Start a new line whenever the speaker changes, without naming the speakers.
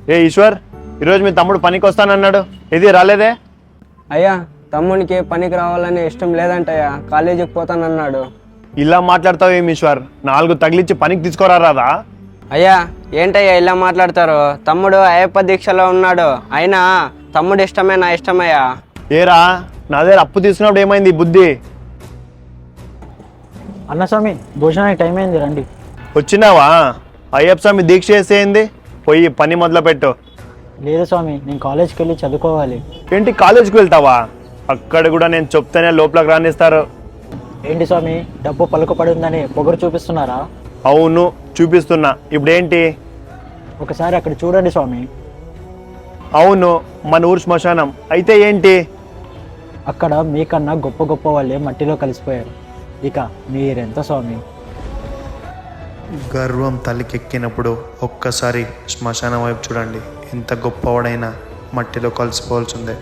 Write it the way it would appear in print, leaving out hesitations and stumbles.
ఏ ఈశ్వర్, ఈరోజు మీ తమ్ముడు పనికి వస్తానన్నాడు, ఇది రాలేదే?
అయ్యా, తమ్మునికి పనికి రావాలని ఇష్టం లేదంటయ్యా, కాలేజీకి పోతానన్నాడు.
ఇలా మాట్లాడతావు ఏమి ఈశ్వర్? 4 తగిలిచ్చి పనికి తీసుకోరా రాదా?
అయ్యా, ఏంటయ్యా ఇలా మాట్లాడతారు? తమ్ముడు అయ్యప్ప దీక్షలో ఉన్నాడు, అయినా తమ్ముడు ఇష్టమే నా ఇష్టమయ్యా.
ఏరా, నా దగ్గర అప్పు తీసుకున్నప్పుడు ఏమైంది ఈ బుద్ధి?
అన్న స్వామి, భోజనానికి టైం అయింది, రండి.
వచ్చినావా? అయ్యప్ప స్వామి దీక్ష చేసేయింది, పోయి పని మొదలుపెట్టు.
లేదు స్వామి, నేను కాలేజ్కి వెళ్ళి చదువుకోవాలి.
ఏంటి, కాలేజీకి వెళ్తావా? అక్కడ కూడా నేను చెప్తేనే లోపలికి రానిస్తారు.
ఏంటి స్వామి, డబ్బు పలుకుపడి ఉందని పొగరు చూపిస్తున్నారా?
అవును, చూపిస్తున్నా. ఇప్పుడేంటి?
ఒకసారి అక్కడ చూడండి స్వామి.
అవును, మన ఊరు శ్మశానం. అయితే ఏంటి?
అక్కడ మీకన్నా గొప్ప గొప్ప వాళ్ళే మట్టిలో కలిసిపోయారు. ఇక మీరెంత స్వామి?
గర్వం తలకెక్కినప్పుడు ఒక్కసారి శ్మశానం వైపు చూడండి. ఎంత గొప్పవాడైనా మట్టిలో కలిసిపోవాల్సిందే.